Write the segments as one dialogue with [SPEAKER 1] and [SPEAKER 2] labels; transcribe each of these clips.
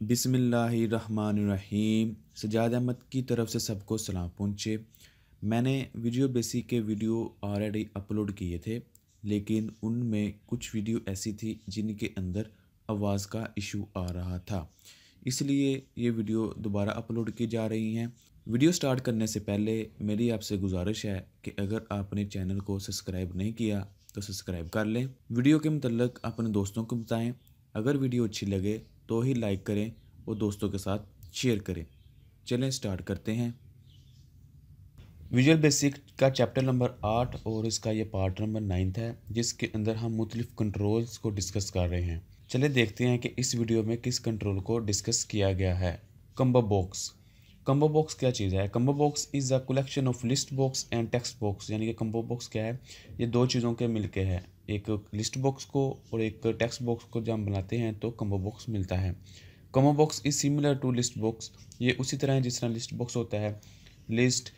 [SPEAKER 1] बिस्मिल्लाहिर्रहमानिर्रहीम। सजाद अहमद की तरफ से सबको सलाम पहुँचे। मैंने वीडियो बेसिक के वीडियो ऑलरेडी अपलोड किए थे, लेकिन उनमें कुछ वीडियो ऐसी थी जिनके अंदर आवाज़ का इशू आ रहा था, इसलिए ये वीडियो दोबारा अपलोड की जा रही हैं। वीडियो स्टार्ट करने से पहले मेरी आपसे गुजारिश है कि अगर आपने चैनल को सब्सक्राइब नहीं किया तो सब्सक्राइब कर लें। वीडियो के मतलब अपने दोस्तों को बताएं। अगर वीडियो अच्छी लगे तो ही लाइक करें और दोस्तों के साथ शेयर करें। चलें स्टार्ट करते हैं। विजुअल बेसिक का चैप्टर नंबर 8 और इसका ये पार्ट नंबर 9 है, जिसके अंदर हम मुख्तलिफ कंट्रोल्स को डिस्कस कर रहे हैं। चले देखते हैं कि इस वीडियो में किस कंट्रोल को डिस्कस किया गया है। Combo box. कम्बो बॉक्स क्या चीज़ है? Combo box is a collection of list box and text box. यानी कि कम्बो बॉक्स क्या है? ये दो चीज़ों के मिलके है। एक लिस्ट बॉक्स को और एक टेक्स्ट बॉक्स को जब हम बनाते हैं तो कम्बो बॉक्स मिलता है। Combo box is similar to list box. ये उसी तरह है जिस तरह लिस्ट बॉक्स होता है। List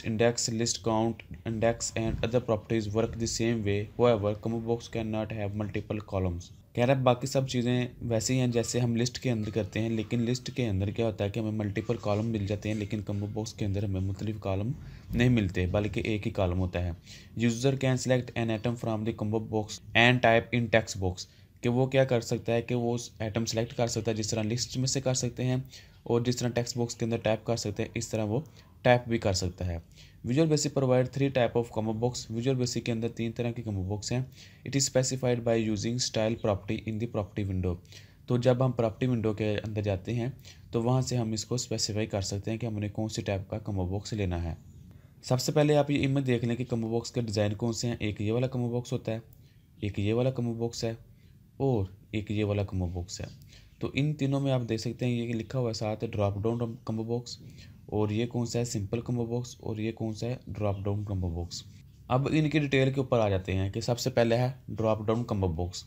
[SPEAKER 1] index, list count, index and other properties work the same way. However, combo box cannot have multiple columns. कह रहा है बाकी सब चीज़ें वैसे ही हैं जैसे हम लिस्ट के अंदर करते हैं, लेकिन लिस्ट के अंदर क्या होता है कि हमें मल्टीपल कॉलम मिल जाते हैं, लेकिन कम्बो बॉक्स के अंदर हमें मुख्तलिफ कॉलम नहीं मिलते, बल्कि एक ही कॉलम होता है। User can select an item from the combo box and type in text box. कि वो क्या कर सकता है कि वो उस आइटम सेलेक्ट कर सकता है, जिस तरह लिस्ट में से कर सकते हैं और जिस तरह टेक्स्ट बॉक्स के अंदर टाइप कर सकते हैं, इस तरह वो टाइप भी कर सकता है। Visual basic provide 3 type of combo box. Visual basic के अंदर 3 तरह के कम्बो बॉक्स हैं। It is specified by using style property in the property window. तो जब हम प्रॉपर्टी विंडो के अंदर जाते हैं तो वहाँ से हम इसको स्पेसिफाई कर सकते हैं कि हमने कौन सी टाइप का कम्बो बॉक्स लेना है। सबसे पहले आप ये इमेज देख लें कि कम्बो बॉक्स के डिज़ाइन कौन से हैं। एक ये वाला कम्बो बॉक्स होता है, एक ये वाला कम्बो बॉक्स है और एक ये वाला कम्बो बॉक्स है। तो इन तीनों में आप देख सकते हैं ये लिखा हुआ है साथ ड्रॉप डाउन कम्बो बॉक्स, और ये कौन सा है सिंपल कम्बो बॉक्स, और ये कौन सा है ड्रॉप डाउन कम्बो बॉक्स। अब इनकी डिटेल के ऊपर आ जाते हैं कि सबसे पहले है drop down combo box.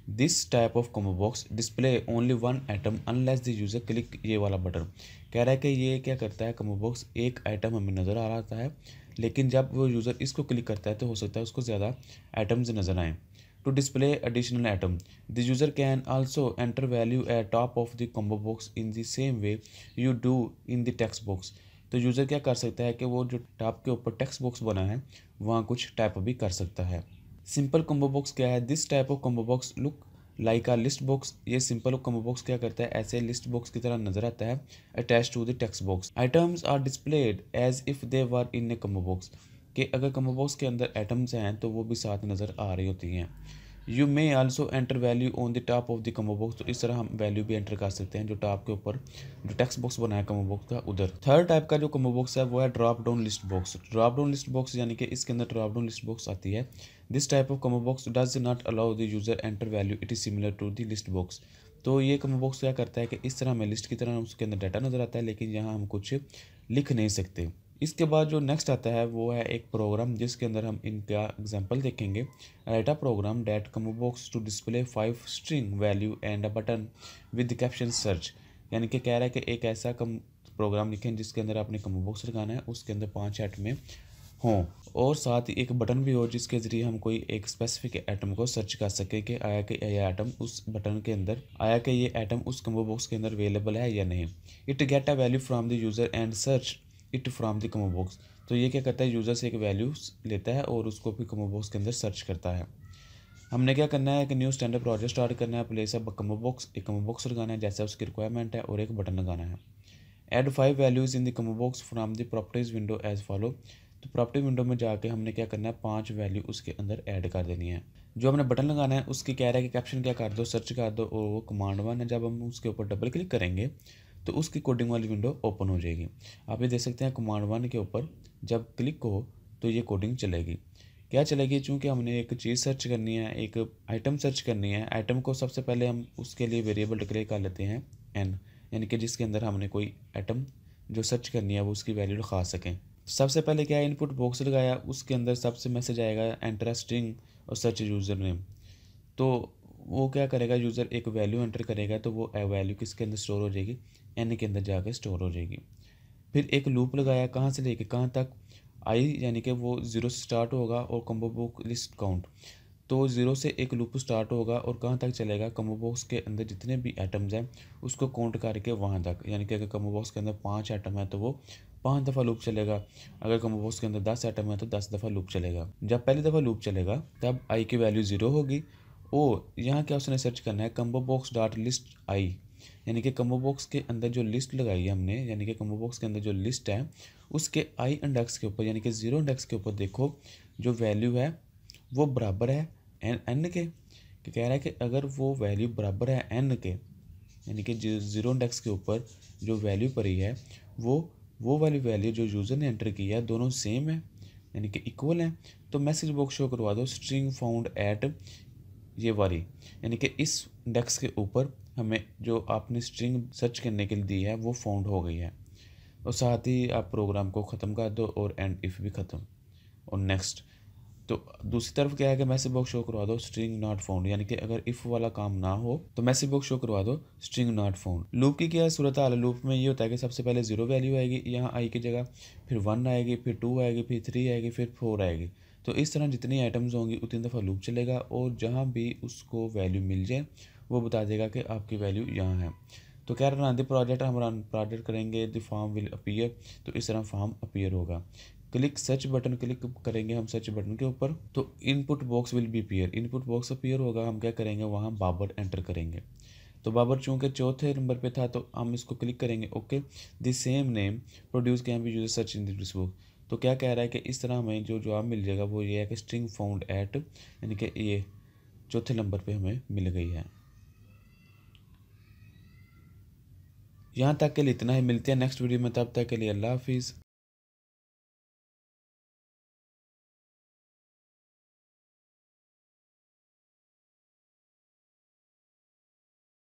[SPEAKER 1] This type of combo box display only one item unless the user click ये वाला बटन। कह रहा है कि ये क्या करता है, कम्बो बॉक्स एक आइटम हमें नज़र आ रहा है, लेकिन जब वो यूज़र इसको क्लिक करता है तो हो सकता है उसको ज़्यादा आइटम्स नज़र आएँ। To display additional item, the user can also enter value at top of the combo box in the same way you do in the text box. तो यूज़र क्या कर सकता है कि वो जो टॉप के ऊपर टेक्स्ट बॉक्स बना है वहाँ कुछ टाइप भी कर सकता है। सिंपल कम्बो बॉक्स क्या है? This type of combo box look like a list box. ये सिंपल कम्बो बॉक्स क्या करता है, ऐसे लिस्ट बॉक्स की तरह नजर आता है attach to the text box. Items are displayed as if they were in a combo box. कि अगर कम्बो बॉक्स के अंदर आइटम्स हैं तो वो भी साथ नज़र आ रही होती हैं। You may also enter value on the top of the combo box. तो इस तरह हम वैल्यू भी एंटर कर सकते हैं जो टॉप के ऊपर जो टेक्स्ट बॉक्स बनाया कम्बो बॉक्स का उधर। थर्ड टाइप का जो कम्बो बॉक्स है वो है drop down list box. Drop down list box यानी कि इसके अंदर ड्रॉप डाउन लिस्ट बॉक्स आती है। This type of combo box does not allow the user enter value, it is similar to the list box. तो ये combo box क्या करता है कि इस तरह हमें लिस्ट की तरह उसके अंदर डाटा नजर आता है, लेकिन यहाँ हम कुछ लिख नहीं सकते। इसके बाद जो नेक्स्ट आता है वो है एक प्रोग्राम, जिसके अंदर हम इनका एग्जांपल देखेंगे। Write a program that combo box to display 5 string value and a button with caption search. यानी कि कह रहा है कि एक ऐसा प्रोग्राम लिखें जिसके अंदर आपने कम्बो बॉक्स लगाना है, उसके अंदर 5 आइटमें हों और साथ ही एक बटन भी हो जिसके ज़रिए हम कोई एक स्पेसिफिक आइटम को सर्च कर सकें कि आया कि ये आइटम उस बटन के अंदर आया कि ये आइटम उस कम्बो बॉक्स के अंदर अवेलेबल है या नहीं। It get a value from the user and search it from the combo box. तो ये क्या करता है, यूज़र से एक वैल्यू लेता है और उसको भी कम्बो बॉक्स के अंदर सर्च करता है। हमने क्या करना है कि न्यू स्टैंडर्ड प्रोजेक्ट स्टार्ट करना है। प्लेस अ कम्बो बॉक्स, एक कम्बो बॉक्स लगाना है जैसा उसकी रिक्वायरमेंट है और एक बटन लगाना है। Add 5 values in the combo box from the properties window as follow. तो प्रॉपर्टी विंडो में जाके हमने क्या करना है, 5 वैल्यू उसके अंदर ऐड कर देनी है। जो हमने बटन लगाना है उसकी कह रहा है कि कैप्शन क्या कर दो, सर्च कर दो, और वो कमांड वन है। जब हम उसके ऊपर डबल क्लिक करेंगे तो उसकी कोडिंग वाली विंडो ओपन हो जाएगी। आप ये देख सकते हैं कमांड वन के ऊपर जब क्लिक हो तो ये कोडिंग चलेगी। क्या चलेगी? चूँकि हमने एक चीज़ सर्च करनी है, एक आइटम सर्च करनी है। आइटम को सबसे पहले हम उसके लिए वेरिएबल डिक्लेयर कर लेते हैं एन, यानी कि जिसके अंदर हमने कोई आइटम जो सर्च करनी है वो उसकी वैल्यू लिखा सकें। सबसे पहले क्या है, इनपुट बॉक्स लगाया, उसके अंदर सबसे मैसेज आएगा एंटर स्ट्रिंग और सर्च यूज़र नेम। तो वो क्या करेगा, यूज़र एक वैल्यू एंटर करेगा तो वो वैल्यू किसके अंदर स्टोर हो जाएगी, एन के अंदर जाकर स्टोर हो जाएगी। फिर एक लूप लगाया, कहाँ से लेके कहाँ तक, आई यानी कि वो 0 से स्टार्ट होगा और कम्बो बुक लिस्ट काउंट। तो ज़ीरो से एक लूप स्टार्ट होगा और कहाँ तक चलेगा, कम्बो बॉक्स के अंदर जितने भी एटम्स हैं उसको काउंट करके वहाँ तक, यानी कि अगर कम्बो बॉक्स के अंदर 5 एटम है तो वो 5 दफ़ा लूप चलेगा। अगर कम्बो बॉक्स के अंदर 10 एटम है तो 10 दफ़ा लूप चलेगा। जब पहली दफ़ा लूप चलेगा तब आई की वैल्यू 0 होगी और यहाँ क्या उसने सर्च करना है, कम्बो बॉक्स डॉट लिस्ट आई, यानी कि कम्बो बॉक्स के अंदर जो लिस्ट लगाई है हमने, यानी कि कम्बो बॉक्स के अंदर जो लिस्ट है उसके आई इंडेक्स के ऊपर यानी कि 0 इंडेक्स के ऊपर देखो जो वैल्यू है वो बराबर है एन के। कह रहा है कि अगर वो वैल्यू बराबर है एन के, यानी कि 0 इंडेक्स के ऊपर जो वैल्यू पड़ी है वो वाली वैल्यू जो यूज़र ने एंटर की है दोनों सेम है यानी कि इक्वल है, तो मैसेज बॉक्स शो करवा दो स्ट्रिंग फाउंड एट ये वाली, यानी कि इस इंडेक्स के ऊपर हमें जो आपने स्ट्रिंग सर्च करने के लिए दी है वो फाउंड हो गई है। और साथ ही आप प्रोग्राम को ख़त्म कर दो और एंड इफ़ भी ख़त्म और नेक्स्ट। तो दूसरी तरफ क्या है कि मैसेज बॉक्स शो करवा दो स्ट्रिंग नॉट फाउंड, यानी कि अगर इफ़ वाला काम ना हो तो मैसेज बॉक्स शो करवा दो स्ट्रिंग नॉट फाउंड। लूप की क्या सूरत हाल है, लूप में ये होता है कि सबसे पहले 0 वैल्यू आएगी यहाँ आई की जगह, फिर 1 आएगी, फिर 2 आएगी, फिर 3 आएगी, फिर 4 आएगी। तो इस तरह जितनी आइटम्स होंगी उतनी दफ़ा लूप चलेगा और जहाँ भी उसको वैल्यू मिल जाए वो बता देगा कि आपकी वैल्यू यहाँ है। तो कह रहा द प्रोजेक्ट, हम रन प्रोजेक्ट करेंगे, द फॉर्म विल अपीयर, तो इस तरह फॉर्म अपीयर होगा। क्लिक सर्च बटन, क्लिक करेंगे हम सर्च बटन के ऊपर तो input box will be appear, input box appear होगा। हम क्या करेंगे वहाँ बाबर एंटर करेंगे। तो बाबर चूँकि चौथे नंबर पे था तो हम इसको क्लिक करेंगे। Okay, the same name produce can be use search in this book. तो क्या कह रहा है कि इस तरह हमें जो जवाब मिल जाएगा वो ये है कि स्ट्रिंग फाउंड एट, यानी कि ये चौथे नंबर पे हमें मिल गई है। यहाँ तक के लिए इतना ही, मिलते हैं नेक्स्ट वीडियो में, तब तक के लिए अल्लाह हाफिज़।